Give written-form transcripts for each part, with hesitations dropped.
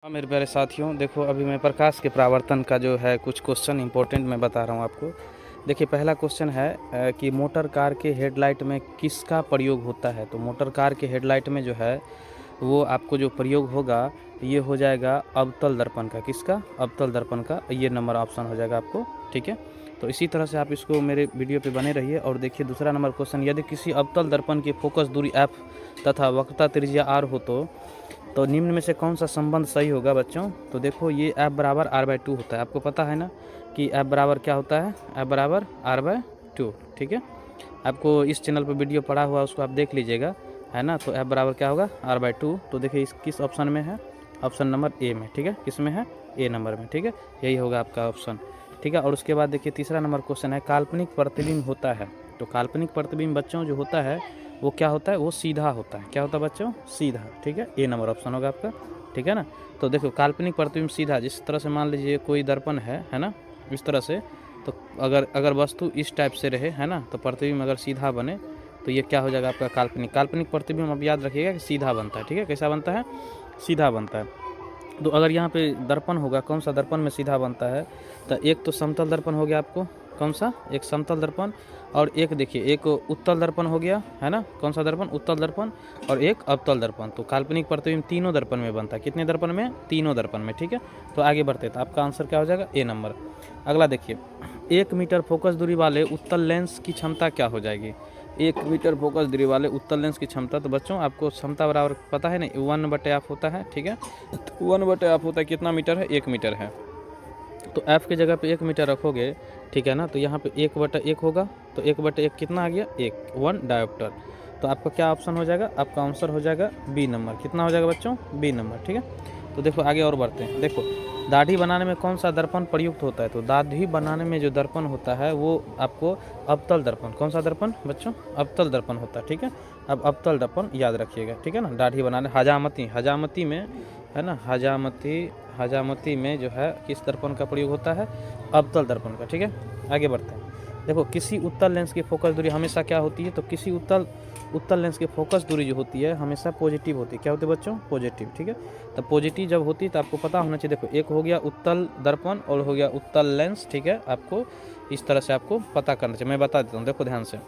हाँ मेरे प्यारे साथियों, देखो अभी मैं प्रकाश के परावर्तन का जो है कुछ क्वेश्चन इंपॉर्टेंट मैं बता रहा हूँ आपको। देखिए पहला क्वेश्चन है कि मोटर कार के हेडलाइट में किसका प्रयोग होता है। तो मोटर कार के हेडलाइट में जो है वो आपको जो प्रयोग होगा ये हो जाएगा अवतल दर्पण का। किसका? अवतल दर्पण का। ये नंबर ऑप्शन हो जाएगा आपको, ठीक है। तो इसी तरह से आप इसको मेरे वीडियो पे बने रहिए। और देखिए दूसरा नंबर क्वेश्चन, यदि किसी अवतल दर्पण की फोकस दूरी f तथा वक्रता त्रिज्या r हो तो निम्न में से कौन सा संबंध सही होगा बच्चों। तो देखो ये f बराबर r/2 होता है। आपको पता है ना कि f बराबर क्या होता है, f बराबर r/2, ठीक है। आपको इस चैनल पर वीडियो पड़ा हुआ उसको आप देख लीजिएगा, है ना। तो f बराबर क्या होगा, r/2। तो देखिए इस किस ऑप्शन में है, ऑप्शन नंबर ए में, ठीक है। किस में है, ए नंबर में, ठीक है। यही होगा आपका ऑप्शन, ठीक है। और उसके बाद देखिए तीसरा नंबर क्वेश्चन है, काल्पनिक प्रतिबिंब होता है। तो काल्पनिक प्रतिबिंब बच्चों जो होता है वो क्या होता है, वो सीधा होता है। क्या होता है बच्चों, सीधा, ठीक है। ए नंबर ऑप्शन होगा आपका, ठीक है ना। तो देखो काल्पनिक प्रतिबिंब सीधा, जिस तरह से मान लीजिए कोई दर्पण है ना, इस तरह से। तो अगर वस्तु इस टाइप से रहे, है ना, तो प्रतिबिंब अगर सीधा बने तो ये क्या हो जाएगा आपका काल्पनिक प्रतिबिंब। आप याद रखिएगा कि सीधा बनता है, ठीक है। कैसा बनता है, सीधा बनता है। तो अगर यहाँ पे दर्पण होगा, कौन सा दर्पण में सीधा बनता है, तो एक तो समतल दर्पण हो गया आपको, कौन सा, एक समतल दर्पण। और एक देखिए एक उत्तल दर्पण हो गया, है ना। कौन सा दर्पण, उत्तल दर्पण। और एक अवतल दर्पण। तो काल्पनिक प्रतिबिंब तीनों दर्पण में बनता है। कितने दर्पण में, तीनों दर्पण में, ठीक है। तो आगे बढ़ते तो आपका आंसर क्या हो जाएगा, ए नंबर। अगला देखिए, 1 मीटर फोकस दूरी वाले उत्तल लेंस की क्षमता क्या हो जाएगी। 1 मीटर फोकस दूरी वाले उत्तल लेंस की क्षमता, तो बच्चों आपको क्षमता बराबर पता है ना, 1/f होता है, ठीक है। 1/f होता है, कितना मीटर है, 1 मीटर है। तो f की जगह पे 1 मीटर रखोगे, ठीक है ना। तो यहाँ पे 1/1 होगा, तो 1/1 कितना आ गया, 1 डायोप्टर। तो आपका क्या ऑप्शन हो जाएगा, आपका आंसर हो जाएगा बी नंबर। कितना हो जाएगा बच्चों, बी नंबर, ठीक है। तो देखो आगे और बढ़ते हैं। देखो दाढ़ी बनाने में कौन सा दर्पण प्रयुक्त होता है। तो दाढ़ी बनाने में जो दर्पण होता है वो आपको अवतल दर्पण, कौन सा दर्पण बच्चों, अवतल दर्पण होता है, ठीक है। अब अवतल दर्पण याद रखिएगा, ठीक है ना। दाढ़ी बनाने हजामती में, है ना, हजामती में जो है किस दर्पण का प्रयोग होता है, अवतल दर्पण का, ठीक है। आगे बढ़ते हैं। देखो किसी उत्तल लेंस की फोकस दूरी हमेशा क्या होती है। तो किसी उत्तल लेंस की फोकस दूरी जो होती है हमेशा पॉजिटिव होती है। क्या होती है बच्चों, पॉजिटिव, ठीक है। तो पॉजिटिव जब होती है तो आपको पता होना चाहिए। देखो एक हो गया उत्तल दर्पण और हो गया उत्तल लेंस, ठीक है। आपको इस तरह से आपको पता करना चाहिए। मैं बता देता हूँ, देखो ध्यान से।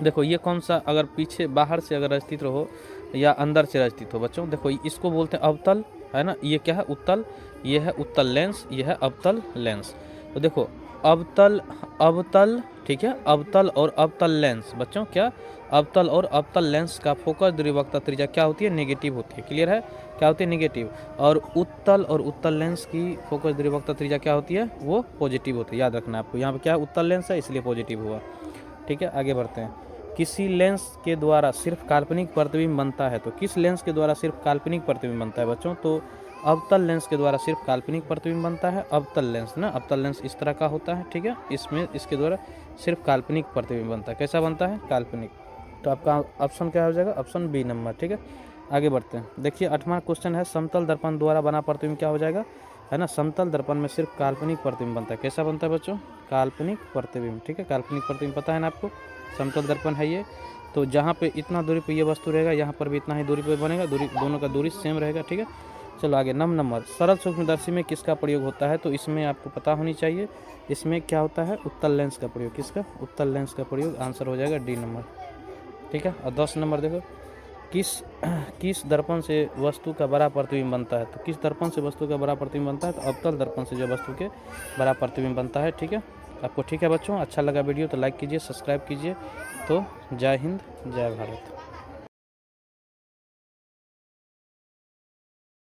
देखो ये कौन सा, अगर पीछे बाहर से अगर स्थित हो या अंदर से स्थित हो बच्चों, देखो इसको बोलते हैं अवतल, है ना। ये क्या है, उत्तल, ये है उत्तल लेंस, ये है अवतल लेंस। तो देखो अवतल, ठीक है, अवतल और अवतल लेंस बच्चों, क्या, अवतल और अवतल लेंस का फोकस दूरी वक्रता त्रिज्या क्या होती है, नेगेटिव होती है। क्लियर है, क्या होती है, नेगेटिव। और उत्तल लेंस की फोकस दूरी वक्रता त्रिज्या क्या होती है, वो पॉजिटिव होती है। याद रखना आपको, यहाँ पे क्या उत्तल लेंस है इसलिए पॉजिटिव हुआ, ठीक है। आगे बढ़ते हैं। किसी लेंस के द्वारा सिर्फ काल्पनिक प्रतिबिंब बनता है। तो किस लेंस के द्वारा सिर्फ काल्पनिक प्रतिबिंब बनता है बच्चों। तो अवतल लेंस के द्वारा सिर्फ काल्पनिक प्रतिबिंब बनता है। अवतल लेंस ना, अवतल लेंस इस तरह का होता है, ठीक है। इसमें इसके द्वारा सिर्फ काल्पनिक प्रतिबिंब बनता है। कैसा बनता है, काल्पनिक। तो आपका ऑप्शन क्या हो जाएगा, ऑप्शन बी नंबर, ठीक है। आगे बढ़ते हैं। देखिए 8वां क्वेश्चन है, समतल दर्पण द्वारा बना प्रतिबिंब क्या हो जाएगा, है ना। समतल दर्पण में सिर्फ काल्पनिक प्रतिबिंब बनता है। कैसा बनता है बच्चों, काल्पनिक प्रतिबिंब, ठीक है। काल्पनिक प्रतिबिंब पता है ना आपको, समतल दर्पण है ये। तो जहाँ पे इतना दूरी पे ये वस्तु रहेगा, यहाँ पर भी इतना ही दूरी पे बनेगा, दूरी दोनों का दूरी सेम रहेगा, ठीक है। चलो आगे, नंबर सरल सूक्ष्मदर्शी में किसका प्रयोग होता है। तो इसमें आपको पता होनी चाहिए, इसमें क्या होता है, उत्तल लेंस का प्रयोग। किसका, उत्तल लेंस का प्रयोग। आंसर हो जाएगा डी नंबर, ठीक है। और 10 नंबर देखो, किस दर्पण से वस्तु का बड़ा प्रतिबिंब बनता है। तो किस दर्पण से वस्तु का बड़ा प्रतिबिंब बनता है। तो अवतल दर्पण से जो वस्तु के बड़ा प्रतिबिंब बनता है, ठीक है। आपको ठीक है बच्चों, अच्छा लगा वीडियो तो लाइक कीजिए, सब्सक्राइब कीजिए। तो जय हिंद, जय भारत।